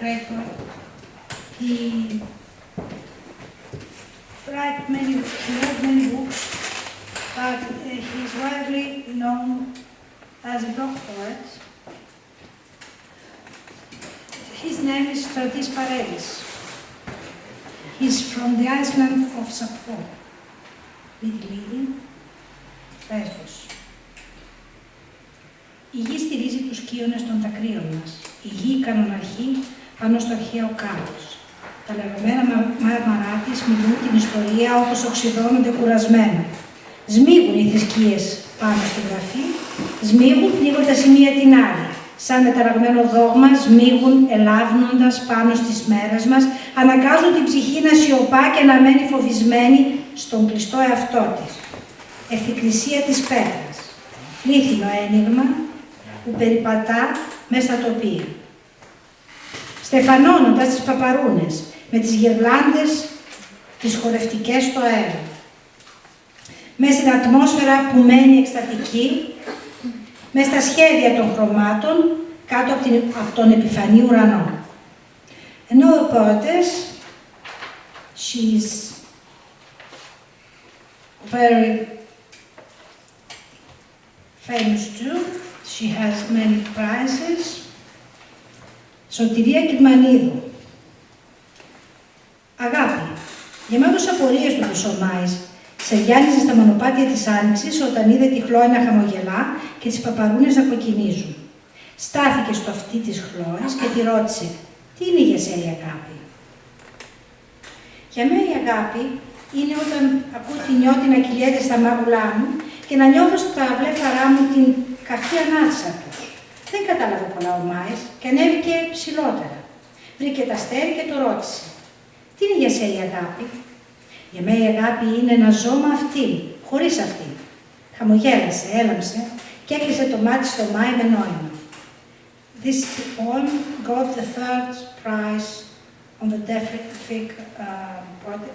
creator. He wrote many books, but he's widely known as a block poet. His name is Stratis Paredis. He's from the island of Sept, Beekley, Lesbos. Η γη στηρίζει τους κύονες των δακρύων μας. Η γη κανοναρχεί πάνω στο αρχαίο κάμπος. Τα λεγόμενα μάρμαρά της μιλούν την ιστορία όπως οξυδώνονται κουρασμένα. Σμίγουν οι θρησκείες πάνω στη γραφή, σμίγουν πνίγοντας η μία την άλλη. Σαν μεταλλαγμένο δόγμα, σμίγουν ελάβνοντας πάνω στις μέρες μας, αναγκάζουν την ψυχή να σιωπά και να μένει φοβισμένη στον κλειστό εαυτό της. Ευθυκρισία της πέτρας. Λίθινο ένιγμα που περιπατά μέσα στα τοπία. Στεφανώνοντας τις παπαρούνες με τις γερλάντες τις χορευτικές στο αέρα. Μέσα στην ατμόσφαιρα που μένει εκστατική, μέσα στα σχέδια των χρωμάτων κάτω από τον επιφανή ουρανό. Another poetess, she's very famous too. She has many prizes. Σωτηρία Κυρμανίδου. Αγάπη. Γεμάτος απορίες του Χρυσομάης, σε γυάλιζε στα μονοπάτια της Άνοιξης όταν είδε τη Χλόη να χαμογελά και τις παπαρούνες να κοκκινίζουν. Στάθηκε στο αυτί της Χλόης και τη ρώτησε «Τι είναι για σένα η αγάπη?» Για μένα η αγάπη είναι όταν ακούω τη νιώτη να κυλιέται στα μάγουλά μου και να νιώθω στα βλέφαρά μου την καυτή ανάτσα τους. Δεν κατάλαβε πολλά ο Μάης και ανέβηκε ψηλότερα. Βρήκε τα αστέρι και το ρώτησε «Τι είναι για σένα η αγάπη?» Για μένα η αγάπη είναι να ζω με αυτήν, χωρίς αυτήν. Χαμογέλασε, έλαμψε και έκλεισε το μάτι στο Μάη με νόημα. This poem got the third prize on the Delphic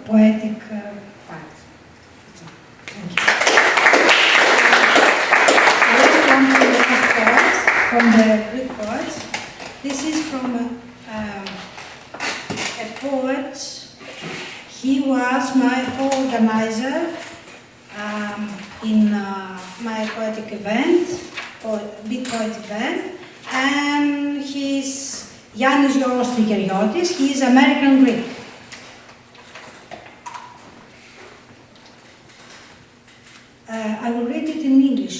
poetic part. Thank you. Let's come to the last poet from the Greek poets. This is from a poet. He was my organizer in my poetic event, or big poet event, and he's Yannis Yoros Trikeriotis. He is American Greek. I will read it in English.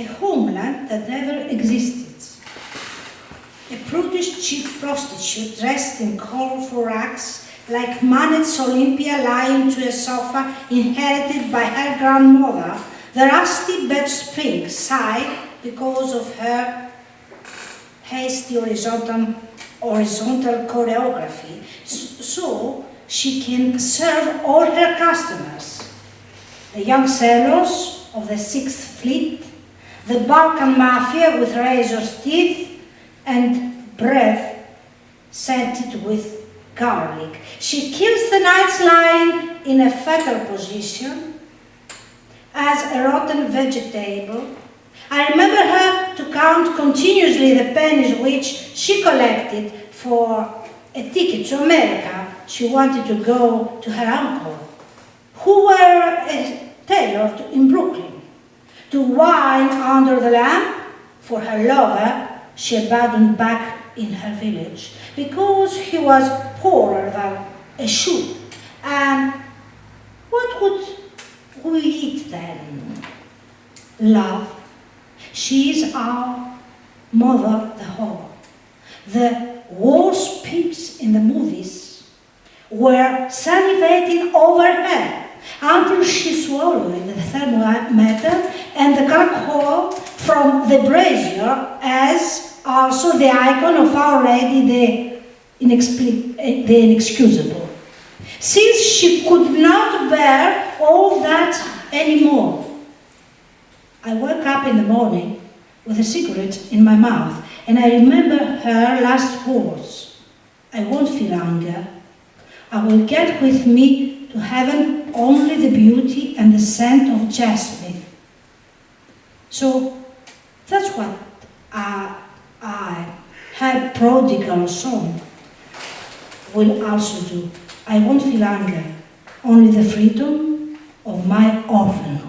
A homeland that never existed. A prudish cheap prostitute dressed in colorful rags, like Manet's Olympia lying to a sofa inherited by her grandmother, the rusty bed spring sighed because of her hasty horizontal choreography, so she can serve all her customers. The young sailors of the Sixth Fleet, the Balkan Mafia with razor's teeth, and breath scented with garlic. She kills the nights lying in a fetal position as a rotten vegetable. I remember her to count continuously the pennies which she collected for a ticket to America. She wanted to go to her uncle, who were a tailor in Brooklyn, to wine under the lamp for her lover. She abandoned back in her village because he was poorer than a shoe. And what would we eat then? Love. She is our mother, the whore. The worst pimps in the movies were salivating over her until she swallowed the thermometer and the alcohol from the brazier, as also the icon of Our Lady, the inexcusable. Since she could not bear all that anymore. I woke up in the morning with a cigarette in my mouth, and I remember her last words. I won't feel hunger. I will get with me to heaven only the beauty and the scent of jasmine. So that's what I my prodigal son will also do. I won't feel anger, only the freedom of my orphanhood.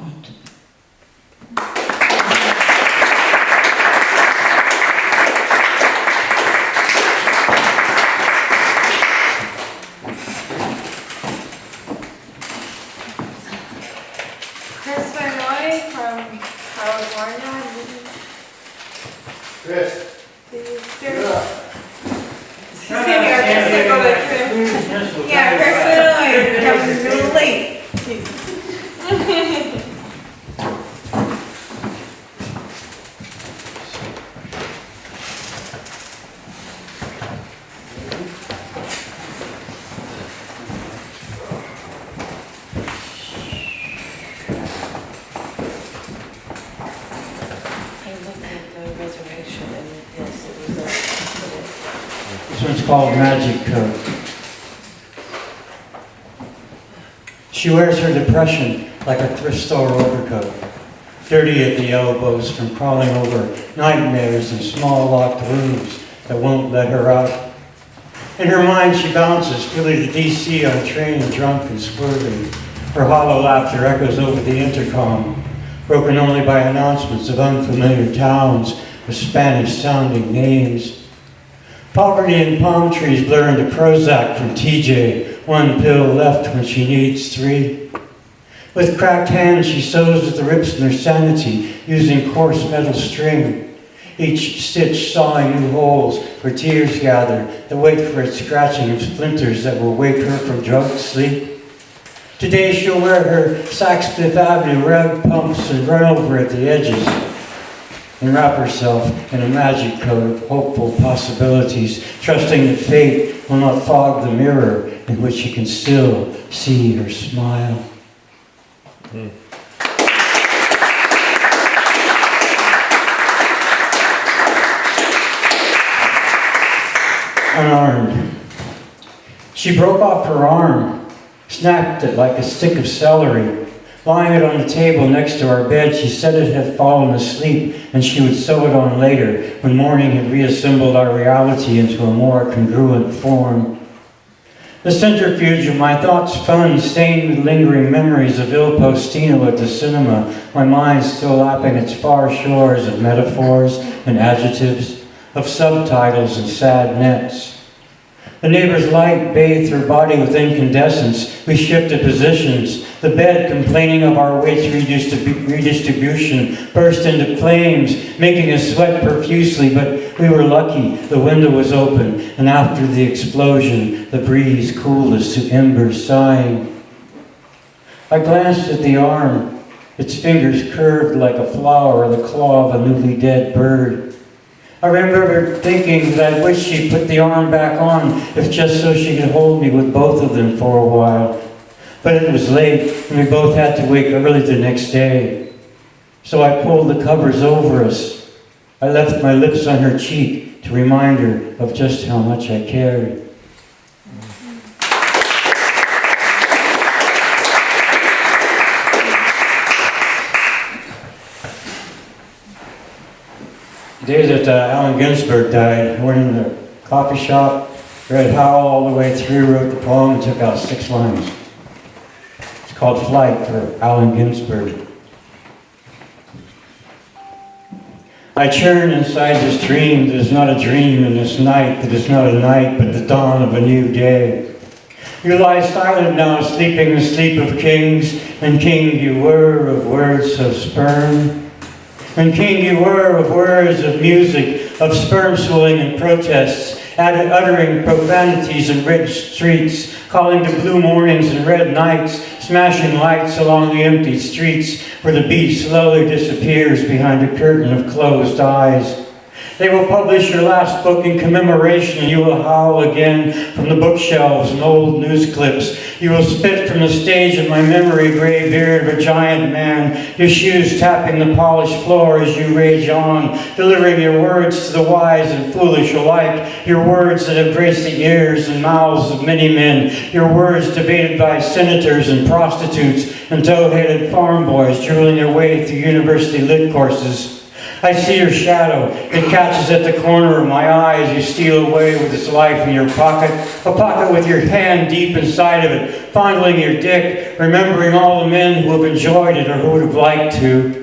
This one's called Magic Coat. She wears her depression like a thrift store overcoat, dirty at the elbows from crawling over nightmares and small locked rooms that won't let her out. In her mind she bounces, Philly to DC on a train, drunk and swerving. Her hollow laughter echoes over the intercom, broken only by announcements of unfamiliar towns with Spanish-sounding names. Poverty and palm trees blur into Prozac from TJ, one pill left when she needs 3. With cracked hands she sews at the rips in her sanity, using coarse metal string, each stitch sawing new holes where tears gather that wait for its scratching of splinters that will wake her from drugged sleep. Today she'll wear her Saks Fifth Avenue rag pumps and run over at the edges, and wrap herself in a magic coat of hopeful possibilities, trusting that fate will not fog the mirror in which she can still see her smile. Unarmed. She broke off her arm, snapped it like a stick of celery. Lying it on the table next to our bed, she said it had fallen asleep and she would sew it on later when morning had reassembled our reality into a more congruent form. The centrifuge of my thoughts spun, stained with lingering memories of Il Postino at the cinema, my mind still lapping its far shores of metaphors and adjectives, of subtitles and sad nets. The neighbor's light bathed her body with incandescence. We shifted positions. The bed, complaining of our weight's redistribution, burst into flames, making us sweat profusely, but we were lucky. The window was open, and after the explosion, the breeze cooled us to embers sighing. I glanced at the arm, its fingers curved like a flower, the claw of a newly dead bird. I remember thinking that I wish she'd put the arm back on, if just so she could hold me with both of them for a while. But it was late, and we both had to wake early the next day. So I pulled the covers over us. I left my lips on her cheek to remind her of just how much I cared. The day that Allen Ginsberg died, I went in the coffee shop, read Howl all the way through, wrote the poem, and took out 6 lines. It's called Flight for Allen Ginsberg. I churn inside this dream that is not a dream, and this night that is not a night, but the dawn of a new day. You lie silent now, sleeping the sleep of kings, and king you were of words of sperm. And king you were of words of music, of sperm swilling and protests, uttering profanities in rich streets, calling to blue mornings and red nights, smashing lights along the empty streets where the beat slowly disappears behind a curtain of closed eyes. They will publish your last book in commemoration, and you will howl again from the bookshelves and old news clips. You will spit from the stage of my memory, gray beard of a giant man, your shoes tapping the polished floor as you rage on, delivering your words to the wise and foolish alike, your words that have graced the ears and mouths of many men, your words debated by senators and prostitutes and tow-headed farm boys drooling their way through university lit courses. I see your shadow. It catches at the corner of my eye as you steal away with its life in your pocket, a pocket with your hand deep inside of it, fondling your dick, remembering all the men who have enjoyed it or who would have liked to.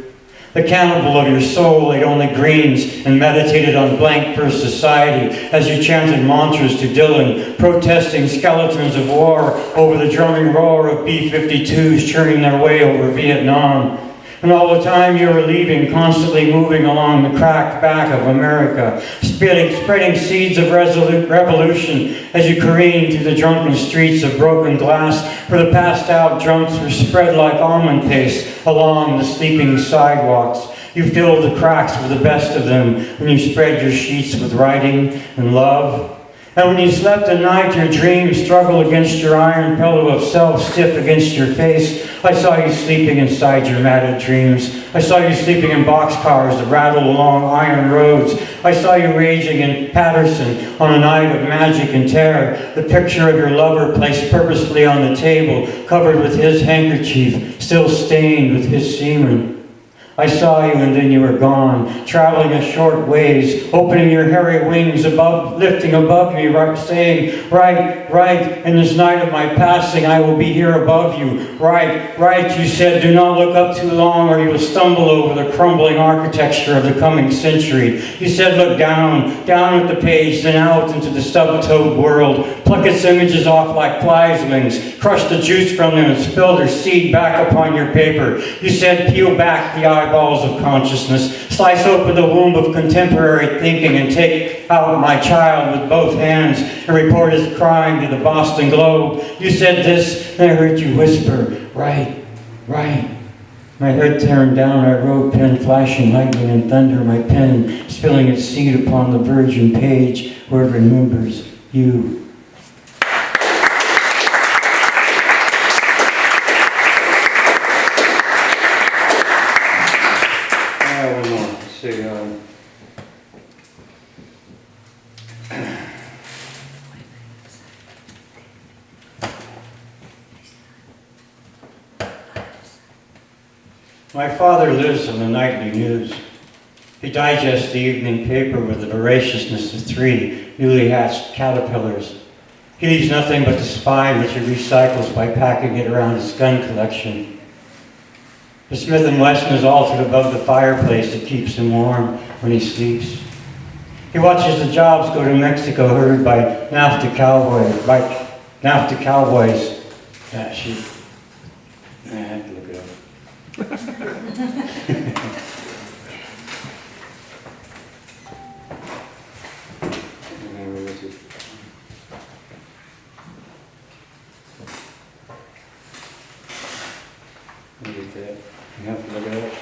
The cannibal of your soul ate only greens and meditated on blank verse society as you chanted mantras to Dylan, protesting skeletons of war over the drumming roar of B-52s churning their way over Vietnam. And all the time you were leaving, constantly moving along the cracked back of America, spreading seeds of revolution as you careened through the drunken streets of broken glass, where the passed-out drunks were spread like almond paste along the sleeping sidewalks. You filled the cracks with the best of them when you spread your sheets with writing and love. And when you slept at night, your dreams struggled against your iron pillow of self, stiff against your face. I saw you sleeping inside your matted dreams. I saw you sleeping in boxcars that rattled along iron roads. I saw you raging in Patterson on a night of magic and terror. The picture of your lover placed purposefully on the table, covered with his handkerchief, still stained with his semen. I saw you and then you were gone, traveling a short ways, opening your hairy wings above, lifting above me, saying, right, right, in this night of my passing, I will be here above you. Right, right, you said, do not look up too long or you will stumble over the crumbling architecture of the coming century. You said, look down, down at the page, then out into the stub-toed world, pluck its images off like flies' wings, crush the juice from them and spill their seed back upon your paper. You said, peel back the eyeballs of consciousness, slice open the womb of contemporary thinking and take out my child with both hands and report his crying to the Boston Globe. You said this, and I heard you whisper, right, right. My head turned down, I wrote, pen flashing lightning and thunder, my pen spilling its seed upon the virgin page where it remembers you. My father lives on the nightly news. He digests the evening paper with the voraciousness of 3 newly hatched caterpillars. He leaves nothing but the spine, which he recycles by packing it around his gun collection. The Smith & Wesson is altered above the fireplace that keeps him warm when he sleeps. He watches the jobs go to Mexico herded by NAFTA cowboys. I have to look it up. You have to look it up.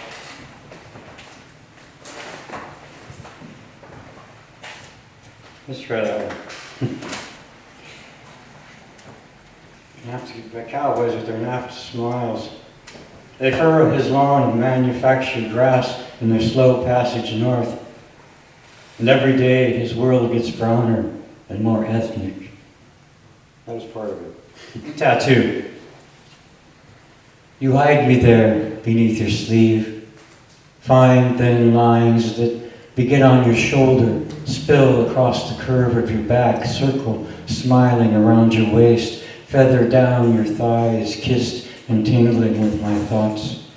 Let's try that one. The cowboys with their NAFTA smiles. They furrow his lawn of manufactured grass in their slow passage north. And every day his world gets browner and more ethnic. That was part of it. Tattoo. You hide me there beneath your sleeve. Fine, thin lines that begin on your shoulder, spill across the curve of your back, circle, smiling around your waist, feather down your thighs, kissed and tingling with my thoughts.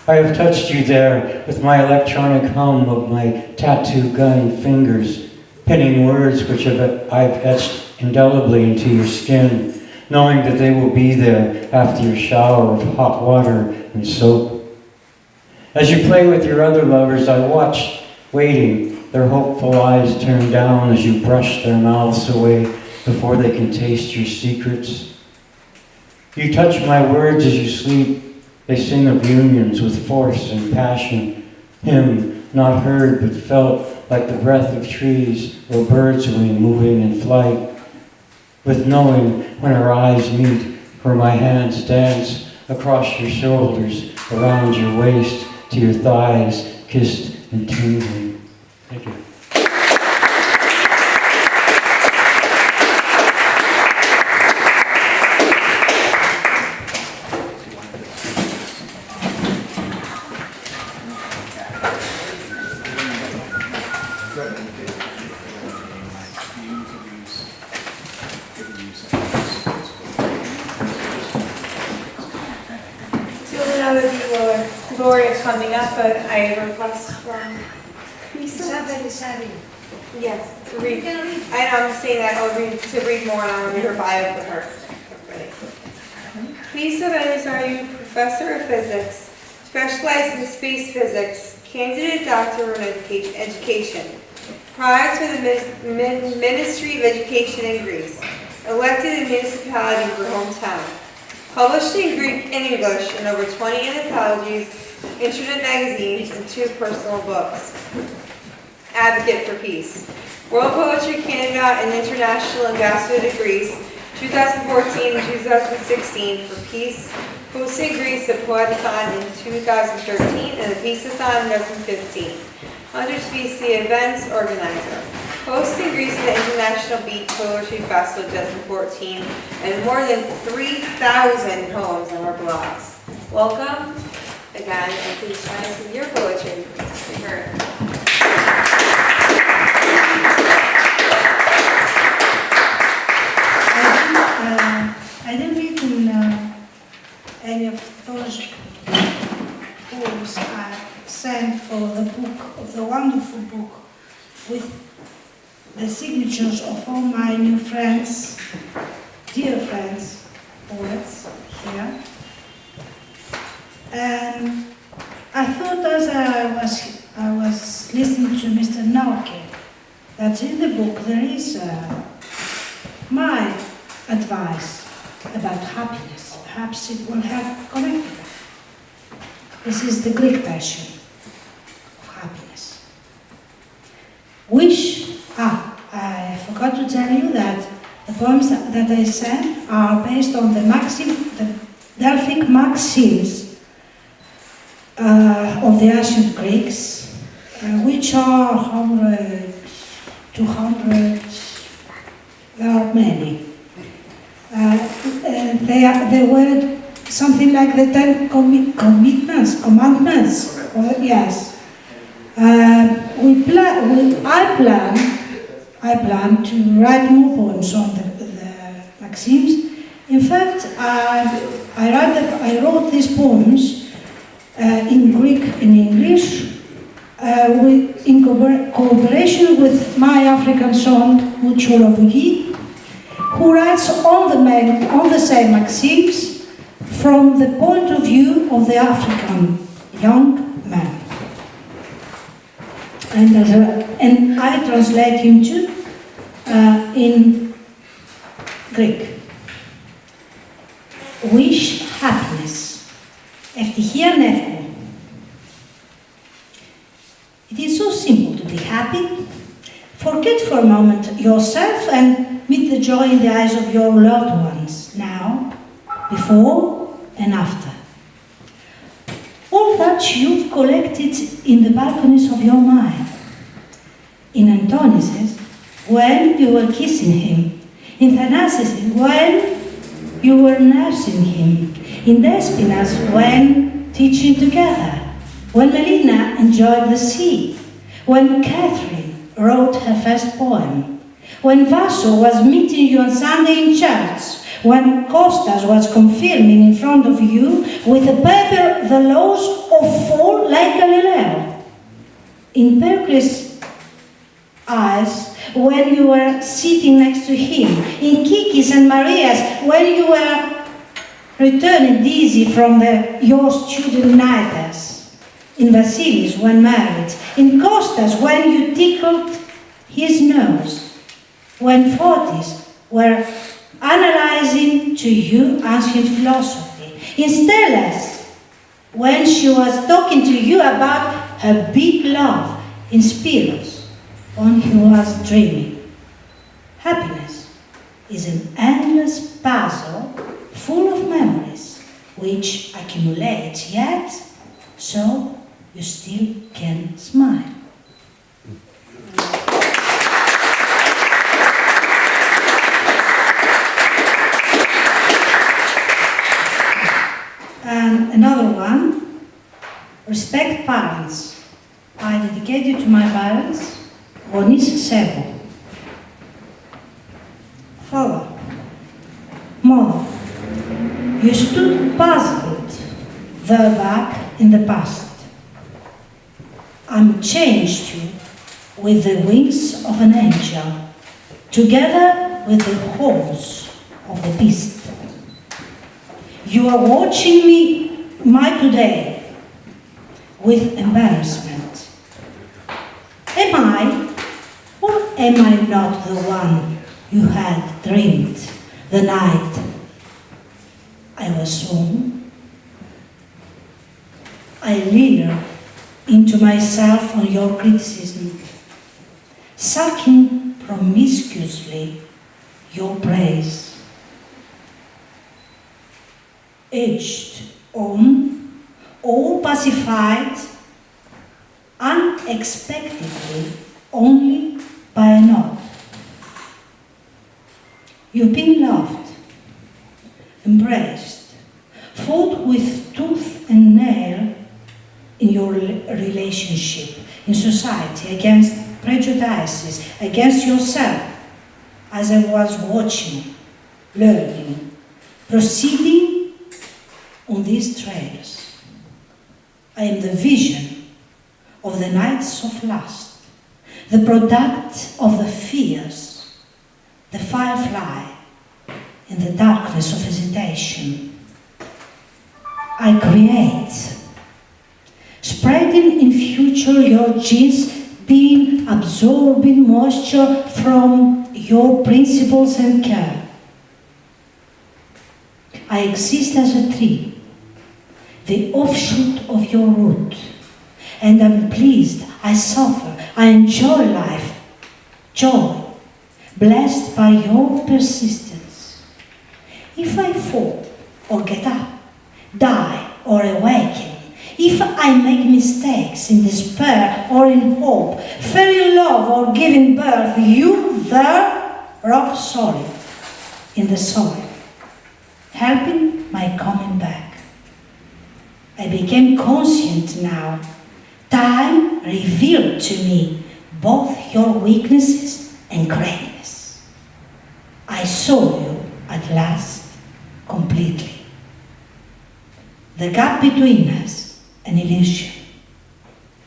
I have touched you there with my electronic hum of my tattoo gun fingers, pinning words which I've etched indelibly into your skin, knowing that they will be there after your shower of hot water and soap. As you play with your other lovers, I watch, waiting, their hopeful eyes turned down as you brush their mouths away before they can taste your secrets. You touch my words as you sleep. They sing of unions with force and passion. Hymn, not heard but felt like the breath of trees or birds' wing moving in flight. With knowing when our eyes meet, where my hands dance across your shoulders, around your waist, to your thighs, kissed and tingling. Thank you. Gloria is coming up, but I have a request from Lisa. Yes, to read. I know, I'm saying that I'll read to read more, and I'll read her bio for her. Lisa Benazaru, professor of physics, specialized in space physics, candidate doctor in education, prize for the Ministry of Education in Greece, elected in municipality for hometown. Published in Greek and English in over 20 anthologies, internet magazines, and 2 personal books. Advocate for peace. World Poetry Canada and International Ambassador to Greece, 2014 and 2016 for Peace. Hosted Greece, the Poetathon in 2013 and the Peaceathon in 2015. 100th events organizer. Hosting Greece at the International Beat Poetry Festival 2014 and more than 3,000 poems on our blogs. Welcome again, and please join us with your poetry. I didn't read any of those poems I sent for the book, of the wonderful book, with the signatures of all my new friends, dear friends, poets here. And I thought as I was listening to Mr. Noelke, that in the book there is my advice about happiness. Perhaps it will have connected. This is the Greek version of happiness. I forgot to tell you that the poems that I sent are based on the Delphic maxims of the ancient Greeks, which are 100, 200, there are many. They were something like the 10 commandments. Yes. I plan to write more poems on the maxims. In fact, I wrote these poems in Greek and English in cooperation with my African son, Muchologi, who writes on the same maxims from the point of view of the African young man. And I translate him too in Greek. Wish happiness. Ευτυχία νεύχο. It is so simple to be happy. Forget for a moment yourself and meet the joy in the eyes of your loved ones, now, before, and after. All that you've collected in the balconies of your mind. In Antonius, when you were kissing him. In Thanasis, when you were nursing him. In Despinas, when teaching together. When Melina enjoyed the sea. When Catherine wrote her first poem. When Vaso was meeting you on Sunday in church. When Costas was confirming in front of you with a paper the laws of fall like Galileo. In Pericles' eyes, when you were sitting next to him. In Kiki's and Maria's, when you were returning dizzy from your student nighters. In Vasilis, when married. In Costas, when you tickled his nose. When Fotis were analyzing to you ancient philosophy. In Stella's, when she was talking to you about her big love. In Spiros, when he was dreaming. Happiness is an endless puzzle full of memories which accumulate, yet so you still can smile. And another one, respect parents. I dedicate it to my parents, Bonnie Miss Sept. Father, Mother, you stood puzzled there back in the past. I'm changed you with the wings of an angel, together with the horns of the beast. You are watching me, my today, with embarrassment. Am I, or am I not the one you had dreamed the night I was born? I leer into myself on your criticism, sucking promiscuously your praise. Edged on, all pacified, unexpectedly, only by a nod. You've been loved, embraced, fought with tooth and nail in your relationship, in society, against prejudices, against yourself, as I was watching, learning, proceeding on these trails. I am the vision of the nights of lust, the product of the fears, the firefly in the darkness of hesitation. I create, spreading in future your genes, being absorbing moisture from your principles and care. I exist as a tree, the offshoot of your root, and I'm pleased, I suffer, I enjoy life, joy, blessed by your persistence. If I fall or get up, die or awaken, if I make mistakes in despair or in hope, fell in love or giving birth, you there, rock solid in the soil, helping my coming back. I became conscient now. Time revealed to me both your weaknesses and greatness. I saw you at last completely. The gap between us, an illusion.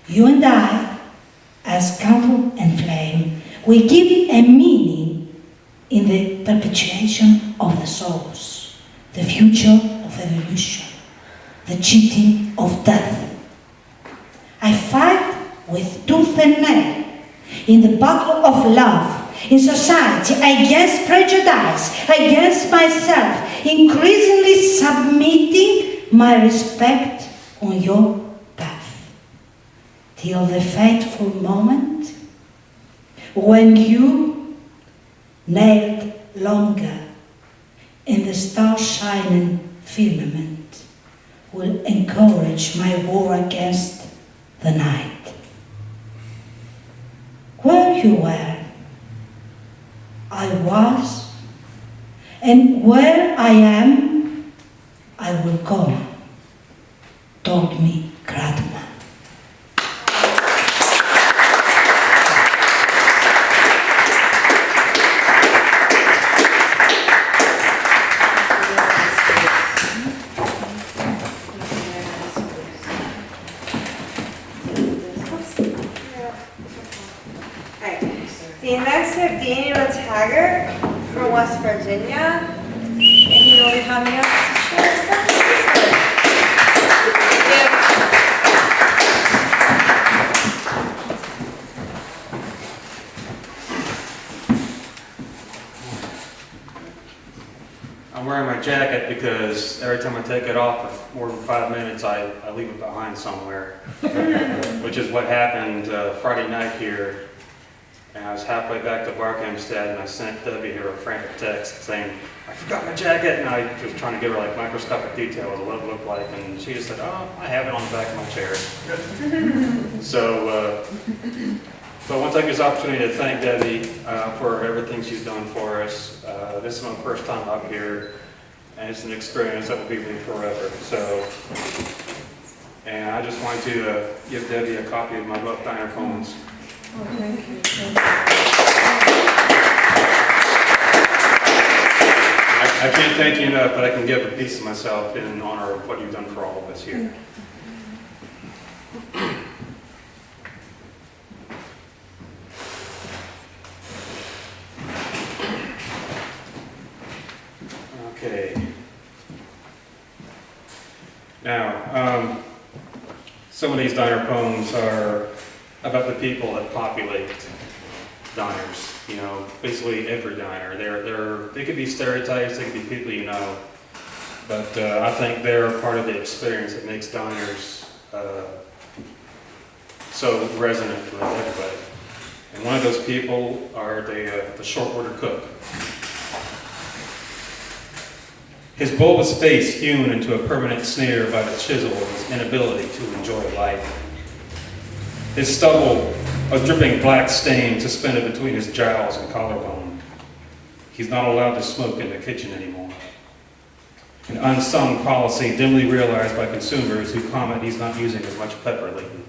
You and I, as candle and flame, we give a meaning in the perpetuation of the souls, the future of evolution, the cheating of death. I fight with tooth and nail in the battle of love, in society, against prejudice, against myself, increasingly submitting my respect on your path, till the fateful moment when you, nailed longer in the star-shining firmament, will encourage my war against the night. Where you were, I was, and where I am, I will go, told me Gradman. The next we have Daniel Taggart from West Virginia, and he will be coming up to share some research. I'm wearing my jacket because every time I take it off for more than 5 minutes, I leave it behind somewhere, which is what happened Friday night here. And I was halfway back to Barkhamsted, and I sent Debbie here a frantic text saying, I forgot my jacket, and I was trying to give her like microscopic details of what it looked like, and she just said, oh, I have it on the back of my chair. So I want to take this opportunity to thank Debbie for everything she's done for us. This is my first time up here, and it's an experience that will be with me forever. So, and I just wanted to give Debbie a copy of my book, Diner Coleman's I can't thank you enough, but I can give a piece of myself in honor of what you've done for all of us here. Okay. Now, some of these diner poems are about the people that populate diners. You know, basically every diner. They could be stereotypes, they could be people you know, but I think they're part of the experience that makes diners so resonant with everybody. And one of those people are the short order cook. His bulbous face hewn into a permanent sneer by the chisel of his inability to enjoy life. His stubble, a dripping black stain suspended between his jowls and collarbone. He's not allowed to smoke in the kitchen anymore. An unsung policy dimly realized by consumers who comment he's not using as much pepper lately.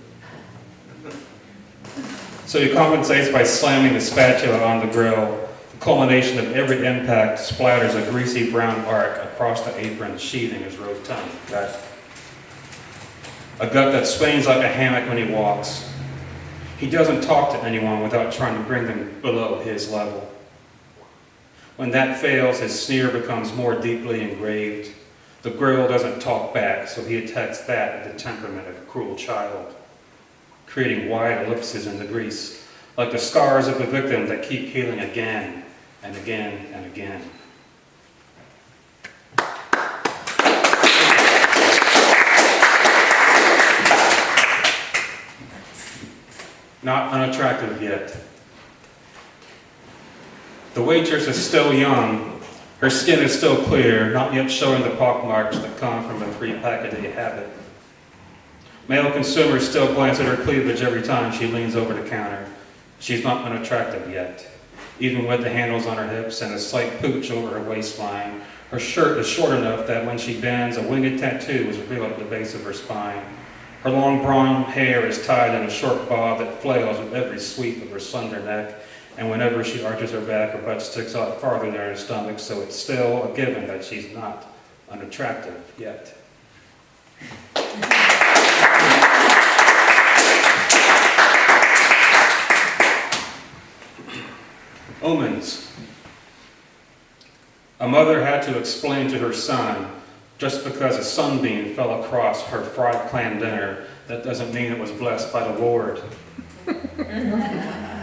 So he compensates by slamming the spatula on the grill. The culmination of every impact splatters a greasy brown arc across the apron, sheathing his rotund gut. A gut that swings like a hammock when he walks. He doesn't talk to anyone without trying to bring them below his level. When that fails, his sneer becomes more deeply engraved. The grill doesn't talk back, so he attacks that with the temperament of a cruel child, creating wide ellipses in the grease, like the scars of the victim that keep healing again and again and again. Not unattractive yet. The waitress is still young. Her skin is still clear, not yet showing the pockmarks that come from a pre-pack-a-day habit. Male consumers still glance at her cleavage every time she leans over the counter. She's not unattractive yet. Even with the handles on her hips and a slight pooch over her waistline, her shirt is short enough that when she bends, a winged tattoo is revealed at the base of her spine. Her long brown hair is tied in a short bob that flails with every sweep of her slender neck, and whenever she arches her back, her butt sticks out farther than her stomach, so it's still a given that she's not unattractive yet. Omens. A mother had to explain to her son, just because a sunbeam fell across her fried clam dinner, that doesn't mean it was blessed by the Lord.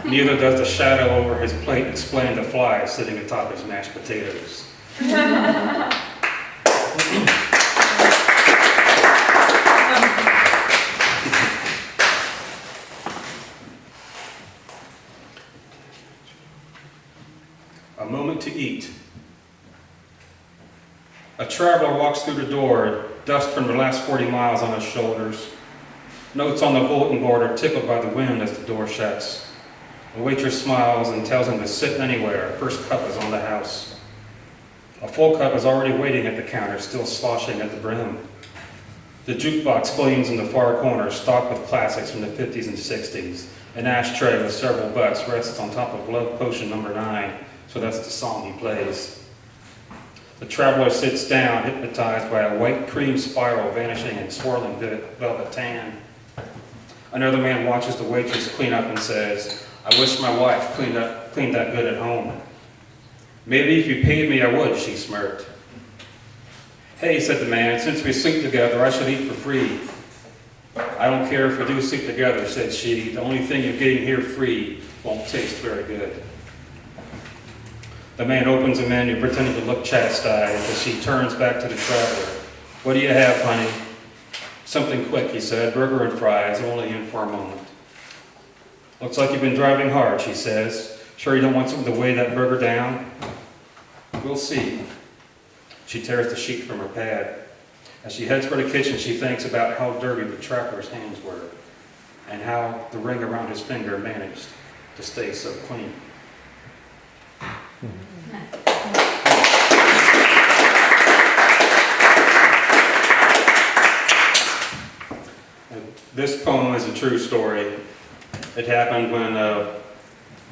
Neither does the shadow over his plate explain the fly sitting atop his mashed potatoes. A moment to eat. A traveler walks through the door, dust from the last 40 miles on his shoulders. Notes on the bulletin board are tickled by the wind as the door shuts. The waitress smiles and tells him to sit anywhere. First cup is on the house. A full cup is already waiting at the counter, still sloshing at the brim. The jukebox gleams in the far corner, stocked with classics from the 50s and 60s. An ashtray with several butts rests on top of Love Potion number 9, so that's the song he plays. The traveler sits down, hypnotized by a white cream spiral vanishing in swirling velvet tan. Another man watches the waitress clean up and says, "I wish my wife cleaned that good at home." "Maybe if you paid me, I would," she smirked. "Hey," said the man, "since we sleep together, I should eat for free." "I don't care if we do sleep together," said she. "The only thing you're getting here free won't taste very good." The man opens a menu, pretending to look chastised as she turns back to the traveler. "What do you have, honey?" "Something quick," he said. "Burger and fries, only in for a moment." "Looks like you've been driving hard," she says. "Sure you don't want something to weigh that burger down?" "We'll see." She tears the sheet from her pad. As she heads for the kitchen, she thinks about how dirty the traveler's hands were and how the ring around his finger managed to stay so clean. This poem is a true story. It happened when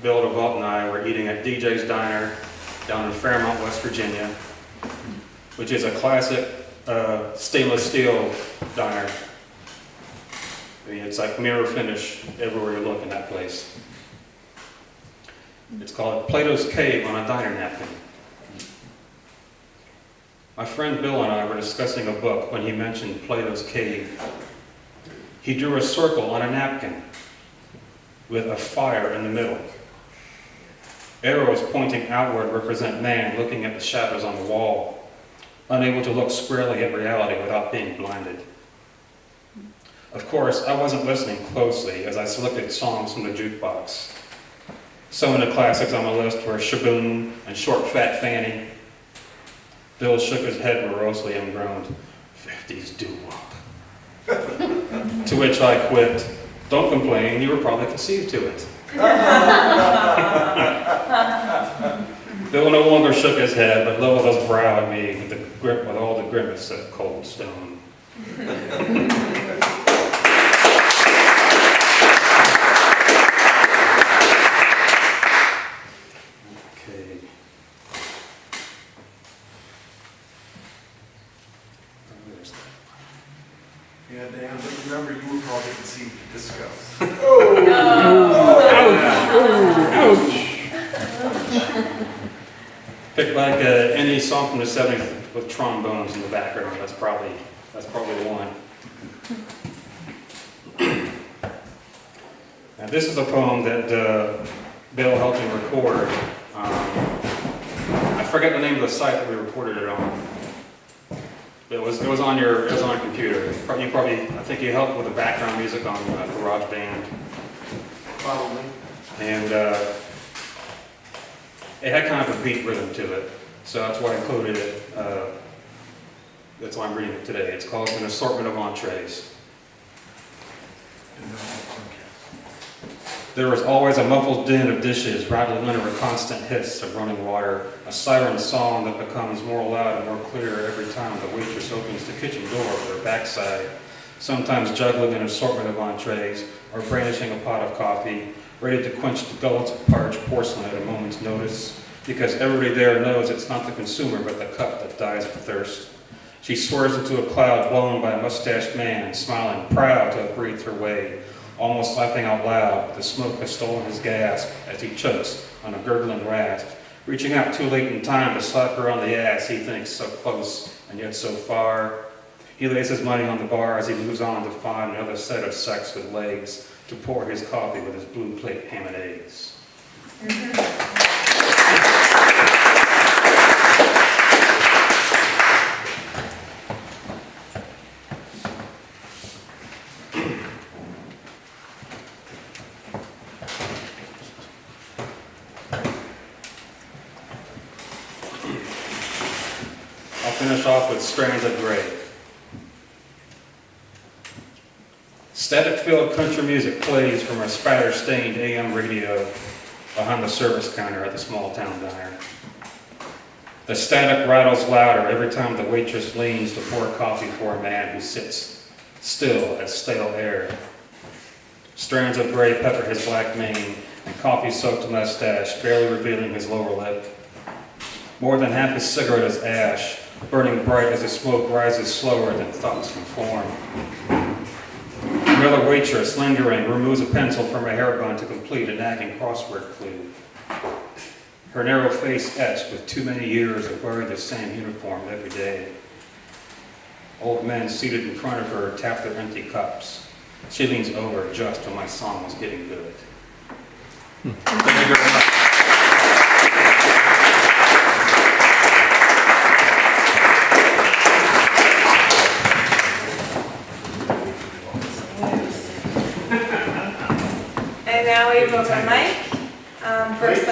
Bill DeVault and I were eating at DJ's Diner down in Fairmont, West Virginia, which is a classic stainless steel diner. I mean, it's like mirror finish everywhere you look in that place. It's called Plato's Cave on a diner napkin. My friend Bill and I were discussing a book when he mentioned Plato's Cave. He drew a circle on a napkin with a fire in the middle. Arrows pointing outward represent man looking at the shadows on the wall, unable to look squarely at reality without being blinded. Of course, I wasn't listening closely as I selected songs from the jukebox. Some of the classics on the list were Shaboom and Short Fat Fanny. Bill shook his head morosely and groaned, "50s doo-wop." To which I quipped, "Don't complain, you were probably conceived to it." Bill no longer shook his head, but leveled his brow at me with all the grimace of cold stone. Yeah, Dan, but remember, you were probably conceived to disco. Pick like any song from the 70s with trombones in the background. That's probably the one. Now this is a poem that Bill helped me record. I forget the name of the site that we recorded it on. It was on your computer. You probably I think you helped with the background music on GarageBand. Probably. And it had kind of a beat rhythm to it, so that's why I quoted it. That's why I'm reading it today. It's called An Assortment of Entrees. There was always a muffled din of dishes rattling under a constant hiss of running water, a siren song that becomes more loud and more clear every time the waitress opens the kitchen door with her backside, sometimes juggling an assortment of entrees or brandishing a pot of coffee, ready to quench the gullets of parched porcelain at a moment's notice, because everybody there knows it's not the consumer but the cup that dies of thirst. She swerves into a cloud blown by a mustached man, smiling, proud to have breathed her way, almost laughing out loud. The smoke has stolen his gasp as he chokes on a gurgling rasp, reaching out too late in time to slap her on the ass. He thinks so close and yet so far. He lays his money on the bar as he moves on to find another set of sex with legs to pour his coffee with his blue plate ham and eggs. I'll finish off with Strands of Gray. Static-filled country music plays from a spatter-stained AM radio behind the service counter at the small-town diner. The static rattles louder every time the waitress leans to pour coffee for a man who sits still as stale air. Strands of gray pepper his black mane and coffee-soaked mustache, barely revealing his lower lip. More than half his cigarette is ash, burning bright as the smoke rises slower than thoughts can form. Another waitress, lingering, removes a pencil from her hair bun to complete a nagging crossword clue. Her narrow face etched with too many years of wearing the same uniform every day. Old men seated in front of her tap their empty cups. She leans over just when my song was getting good. Thank you very much. And now we have a mic. First,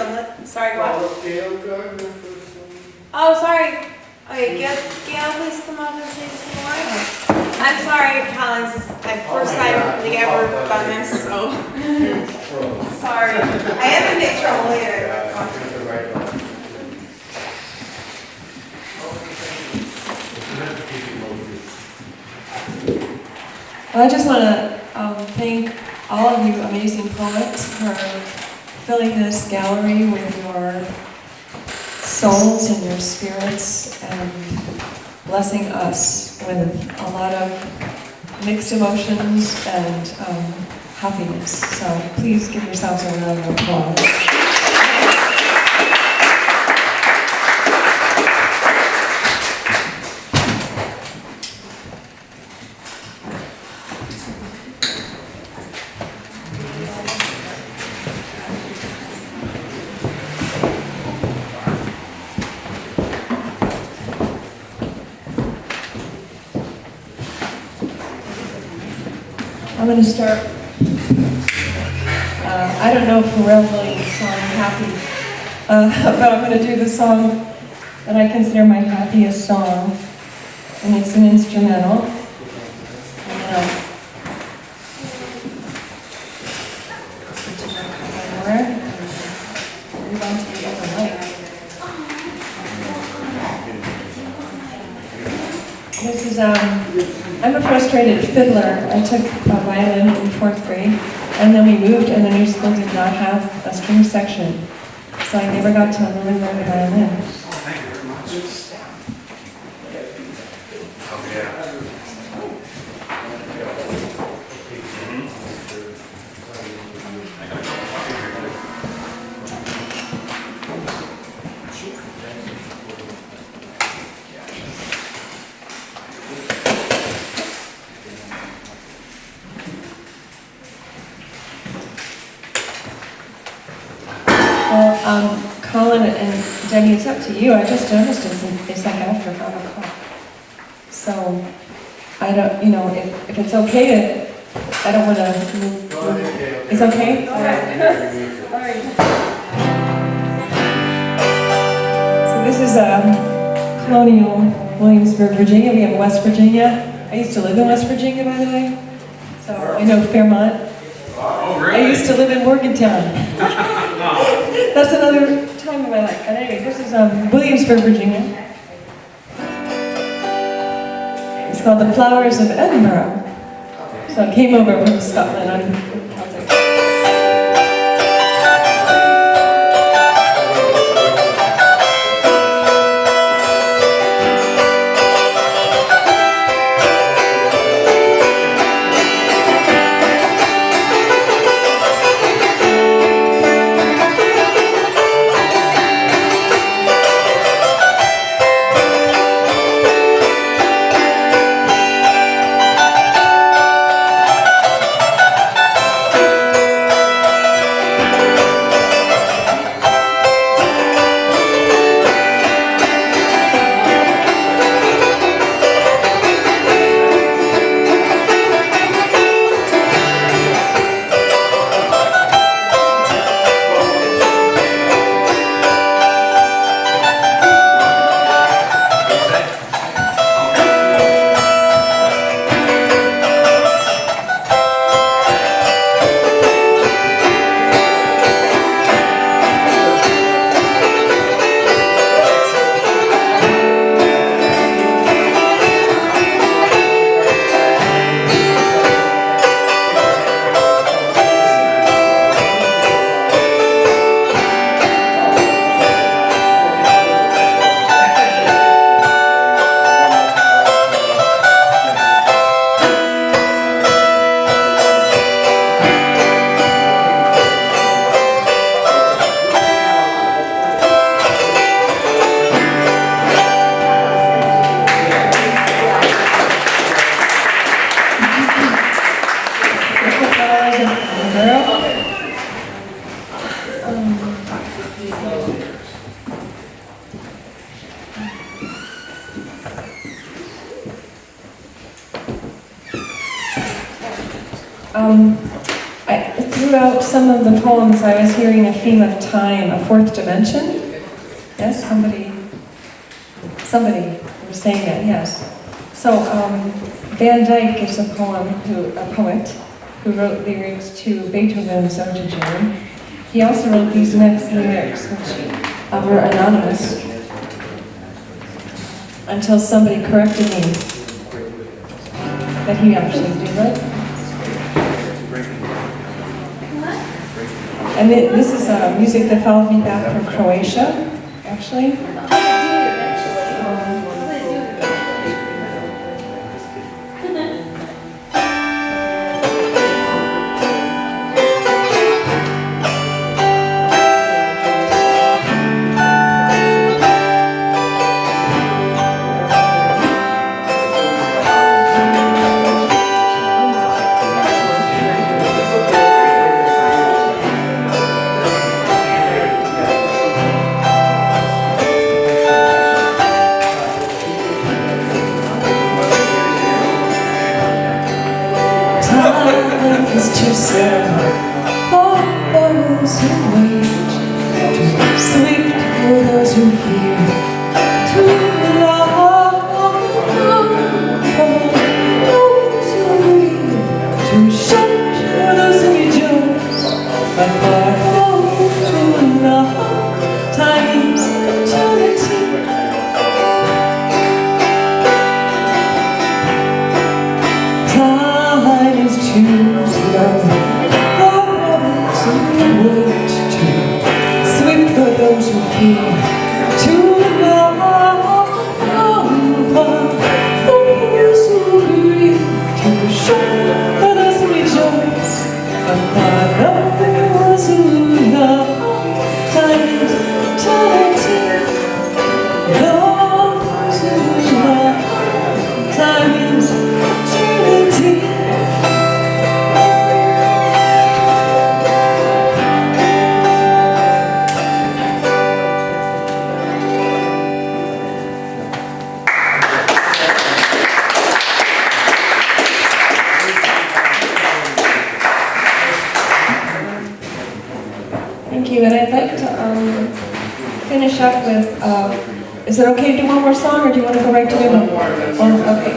sorry, what? Oh, sorry. Okay, Gail, please come up and say some more. I'm sorry, Collins. It's my first time we ever done this, so. Sorry. I haven't been in trouble later. Well, I just want to thank all of you amazing poets for filling this gallery with your souls and your spirits and blessing us with a lot of mixed emotions and happiness. So please give yourselves a round of applause. I'm going to start, I don't know if Pharrell Williams' song Happy, but I'm going to do the song that I consider my happiest song, and it's an instrumental. Move on to the other mic. This is, I'm a frustrated fiddler. I took a violin in 4th grade, and then we moved, and the new school did not have a string section. So I never got to learn the violin. Thank you very much. Oh, yeah. Well, Colin and Denny, it's up to you. I just noticed it's like after 5 o'clock. So, I don't, you know, if it's okay to, I don't want to move. It's okay? All right. All right. So this is Colonial Williamsburg, Virginia. We have West Virginia. I used to live in West Virginia, by the way. So I know Fairmont. Oh, really? I used to live in Morgantown. That's another time in my life. And anyway, this is Williamsburg, Virginia. It's called The Flowers of Edinburgh. So I came over from Scotland. I was like, throughout some of the poems, I was hearing a theme of time, a fourth dimension. Yes, somebody was saying that, yes. So Van Dyck is a poet who wrote lyrics to Beethoven's Ode to June. He also wrote these next lyrics, which were anonymous, until somebody corrected me that he actually did write. And this is music that followed me back from Croatia, actually. Is too sad for those who wait, too swift for those who fear, too long for those who grieve, too short for those who rejoice, but for those who love, time is eternity. Time is too swift for those who fear, too long for those who grieve, too short for those who rejoice, but for those who love, time is eternity. Those who love, time is eternity. Thank you, and I'd like to finish up with, is it okay to do one more song, or do you want to go right to the one? Okay.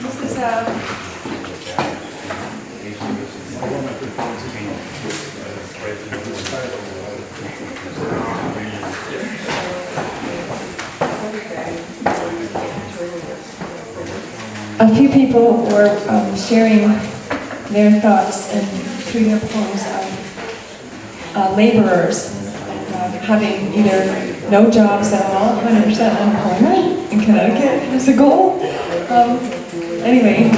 This is a few people were sharing their thoughts and through their poems of laborers having either no jobs at all, 100% unemployment in Connecticut as a goal. Anyway,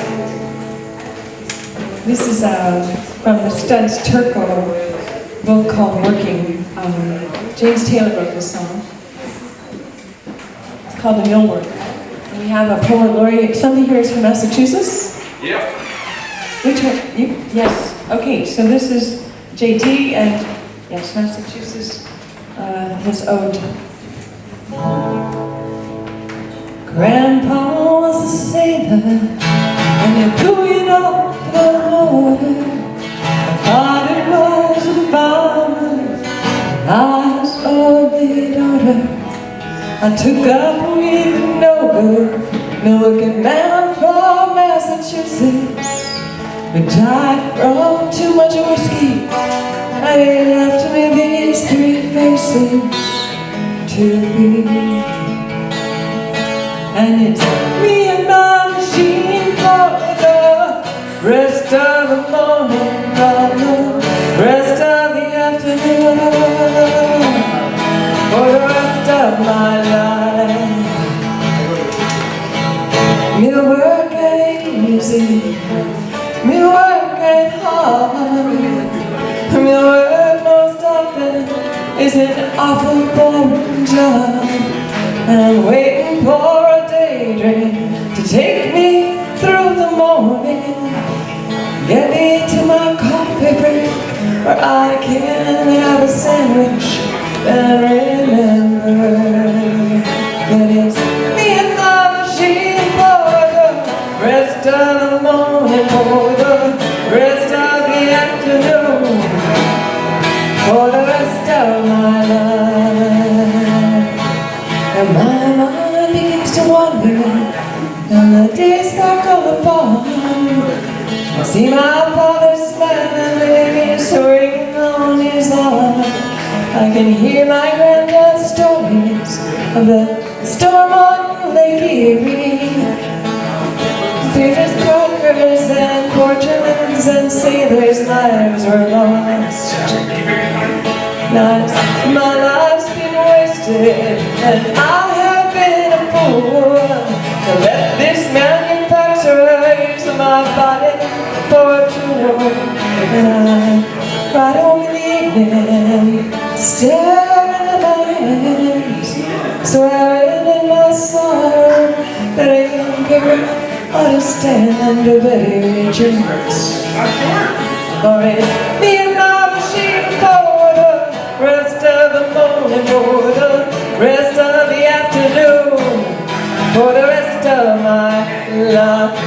this is from the Studs Terkel book called Working. James Taylor wrote this song. It's called The Mill Worker. We have a poet laureate. Somebody here is from Massachusetts? Yep. Which one? You? Yes. Okay, so this is JT, and yes, Massachusetts, his ode. Grandpa was a sailor, and he blew it off the water. My father was a farmer, and I was only daughter. I took up with no good, looking man from Massachusetts. We died from too much whiskey, and he left me these three faces to feed. And it's me and my machine for the rest of the morning, for the rest of the afternoon, for the rest of my life. Me work ain't easy, me work ain't hard, me work most often is an awful boring job. And I'm waiting for a daydream to take me through the morning, get me to my coffee break where I can have a sandwich and remember that it's me and my machine for the rest of the morning, for the rest of the afternoon, for the rest of my life. And my mind begins to wander, and the days back on the farm. I see my father smiling, baby, swinging on his arm. I can hear my granddad's stories of the storm on Lake Erie. Sailors and fortunes and sailors' lives were lost. Now my life's been wasted, and I have been a fool to let this manufacturer use my body for a tool. And I ride home in the evening, staring at my hands, swearing in my sorrow that I never understand the very rejoice. For it's me and my machine for the rest of the morning, for the rest of the afternoon, for the rest of my life.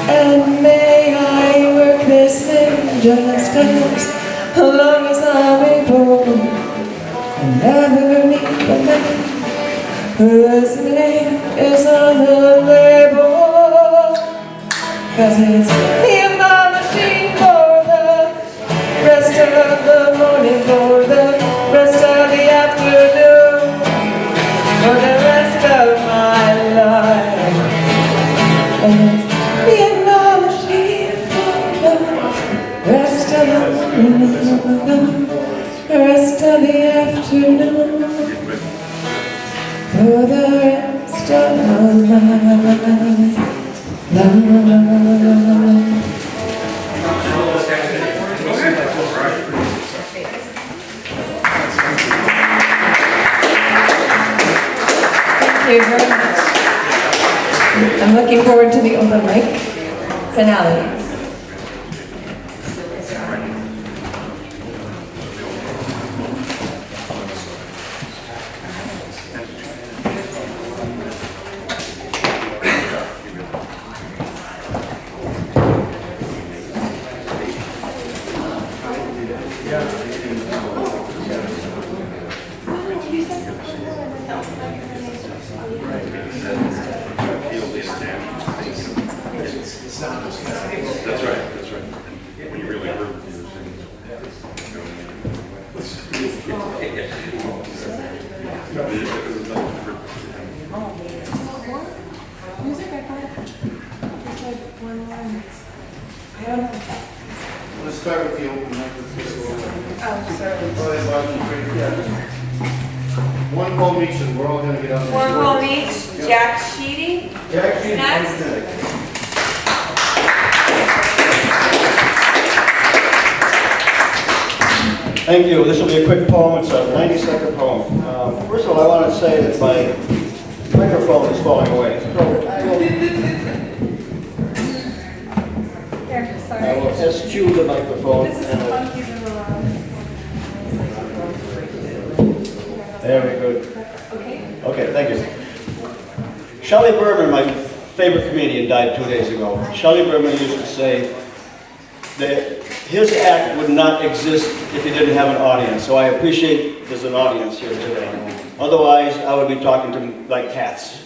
And may I work this thing just as long as I'm able, and never meet the man whose name is on the label. 'Cause it's me and my machine for the rest of the morning, for the rest of the afternoon, for the rest of my life. And it's me and my machine for the rest of the morning, the rest of the afternoon, for the rest of my life. Thank you very much. I'm looking forward to the open mic finale. That's right. When you really hurt Music, I thought, just like one line. I don't know. Let's start with the open mic. Let's go over. Oh, sorry. Go ahead, Bob, yeah. One call each, and we're all gonna get up. One call each, Jack Sheedy. Jack, you Next. Thank you. This will be a quick poem. It's a 90-second poem. First of all, I want to say that my microphone is falling away. So I will eschew the microphone. This is the funky little, Very good. okay. Okay, thank you. Shelley Berman, my favorite comedian, died 2 days ago. Shelley Berman used to say that his act would not exist if he didn't have an audience. So I appreciate there's an audience here today. Otherwise, I would be talking to them like cats.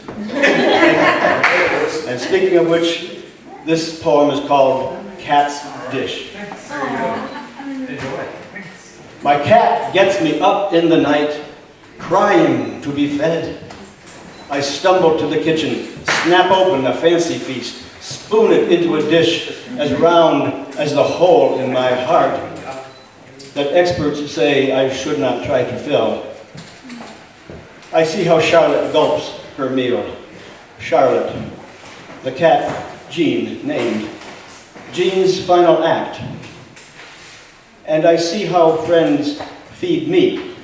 And speaking of which, this poem is called Cat's Dish. My cat gets me up in the night, crying to be fed. I stumble to the kitchen, snap open a fancy feast, spoon it into a dish as round as the hole in my heart that experts say I should not try to fill. I see how Charlotte gulps her meal. Charlotte, the cat Jean named. Jean's final act. And I see how friends feed me,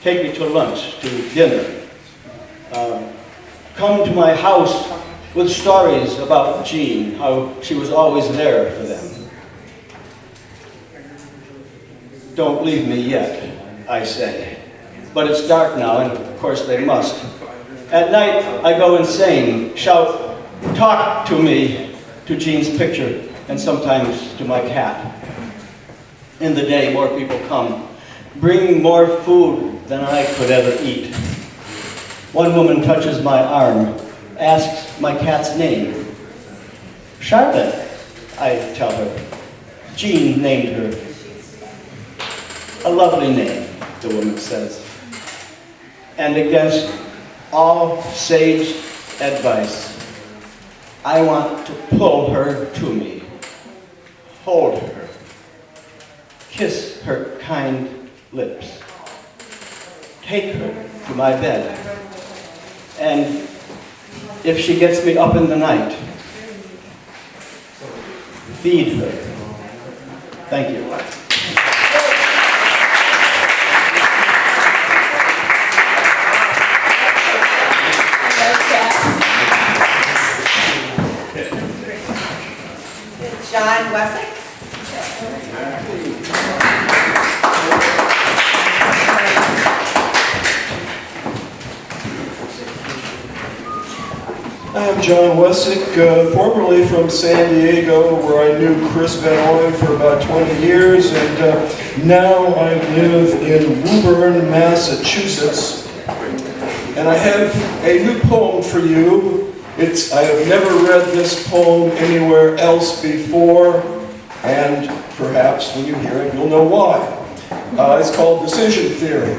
take me to lunch, to dinner, come to my house with stories about Jean, how she was always there for them. Don't leave me yet, I say. But it's dark now, and of course they must. At night, I go insane, shout, talk to me, to Jean's picture, and sometimes to my cat. In the day, more people come, bring more food than I could ever eat. One woman touches my arm, asks my cat's name. Charlotte, I tell her. Jean named her. A lovely name, the woman says. And against all sage advice, I want to pull her to me, hold her, kiss her kind lips, take her to my bed, and if she gets me up in the night, feed her. Thank you. John Wessex. I'm John Wessick, formerly from San Diego, where I knew Chris Van Ooyen for about 20 years, and now I live in Woburn, Massachusetts. And I have a new poem for you. I have never read this poem anywhere else before, and perhaps when you hear it, you'll know why. It's called Decision Theory.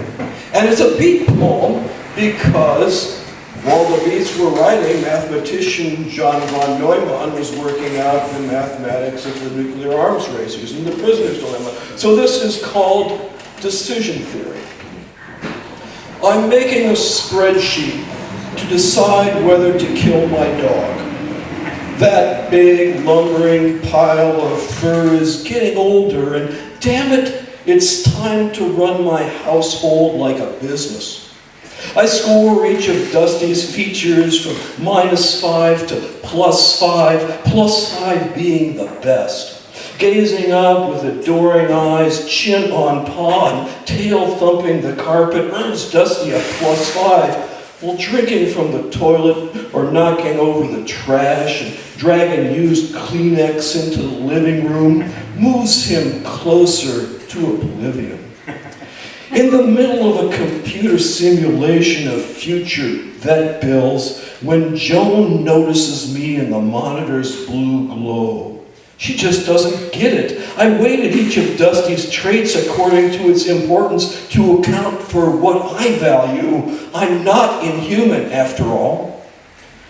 And it's a beat poem because while the beats were writing, mathematician John von Neumann was working out the mathematics of the nuclear arms race using the prisoner's dilemma. So this is called Decision Theory. I'm making a spreadsheet to decide whether to kill my dog. That big, lumbering pile of fur is getting older, and damn it, it's time to run my household like a business. I score each of Dusty's features from -5 to +5, +5 being the best. Gazing up with adoring eyes, chin on paw, and tail thumping the carpet earns Dusty a +5, while drinking from the toilet or knocking over the trash and dragging used Kleenex into the living room moves him closer to oblivion. In the middle of a computer simulation of future vet bills, when Joan notices me in the monitor's blue glow, she just doesn't get it. I weighted each of Dusty's traits according to its importance to account for what I value. I'm not inhuman, after all.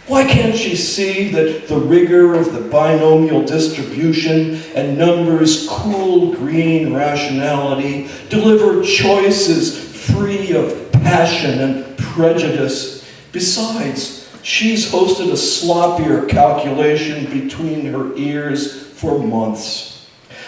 Why can't she see that the rigor of the binomial distribution and numbers' cool green rationality deliver choices free of passion and prejudice? Besides, she's hosted a sloppier calculation between her ears for months.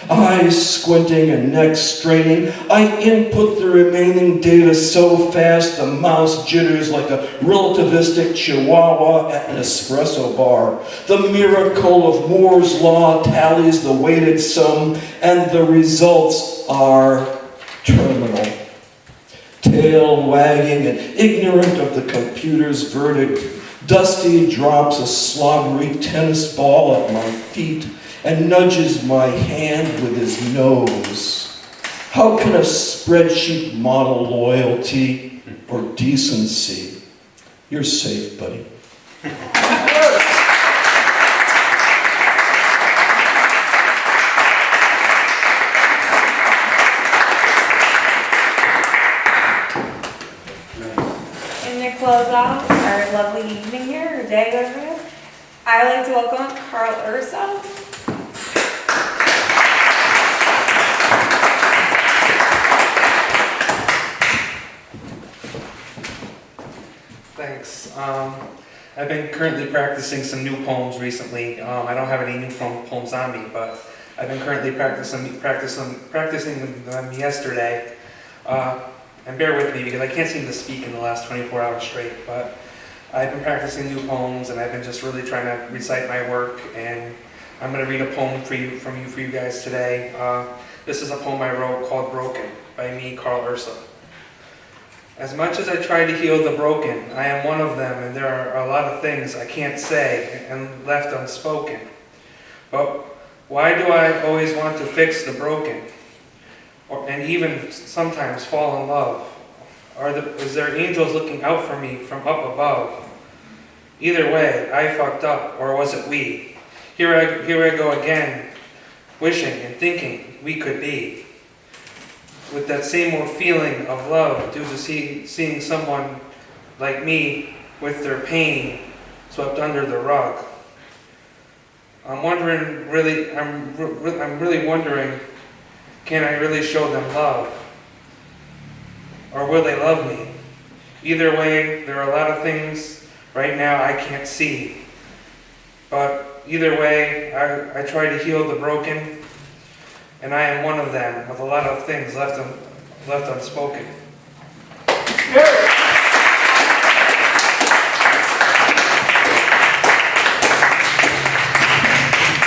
Eyes squinting and neck straining, I input the remaining data so fast the mouse jitters like a relativistic chihuahua at an espresso bar. The miracle of Moore's law tallies the weighted sum, and the results are terminal. Tail wagging and ignorant of the computer's verdict, Dusty drops a slobbery tennis ball at my feet and nudges my hand with his nose. How can a spreadsheet model loyalty or decency? You're safe, buddy. And to close off our lovely evening here, or day, whatever it is, I would like to welcome Carl Urso. Thanks. I've been currently practicing some new poems recently. I don't have any new poems on me, but I've been currently practicing them yesterday. And bear with me because I can't seem to speak in the last 24 hours straight, but I've been practicing new poems and I've been just really trying to recite my work, and I'm going to read a poem for you guys today. This is a poem I wrote called Broken by me, Carl Urso. As much as I try to heal the broken, I am one of them, and there are a lot of things I can't say and left unspoken. But why do I always want to fix the broken? And even sometimes fall in love? Is there angels looking out for me from up above? Either way, I fucked up, or was it we? Here I go again, wishing and thinking we could be. With that same old feeling of love due to seeing someone like me with their pain swept under the rug. I'm wondering, really, I'm really wondering, can I really show them love? Or will they love me? Either way, there are a lot of things right now I can't see. But either way, I try to heal the broken, and I am one of them with a lot of things left unspoken.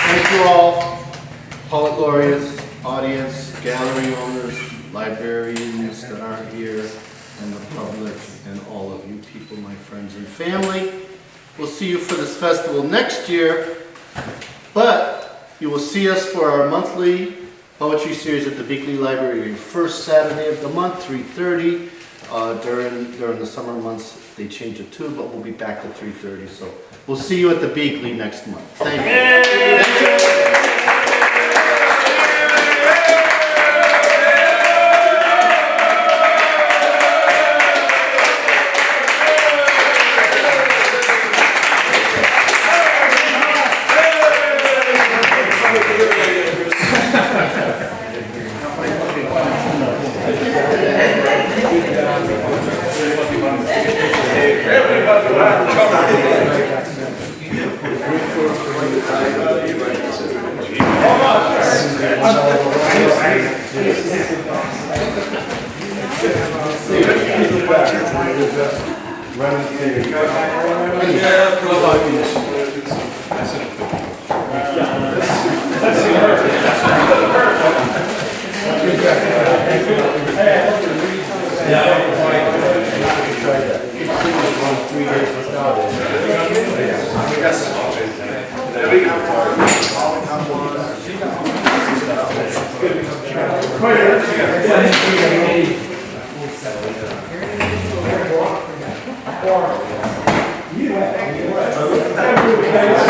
Thank you all, poet laureates, audience, gallery owners, librarians that aren't here, and the public, and all of you people, my friends and family. We'll see you for this festival next year, but you will see us for our monthly poetry series at the Beekley Library, first Saturday of the month, 3:30. During the summer months, they change it to, but we'll be back at 3:30. So we'll see you at the Beekley next month. Thank you. Thank you.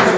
You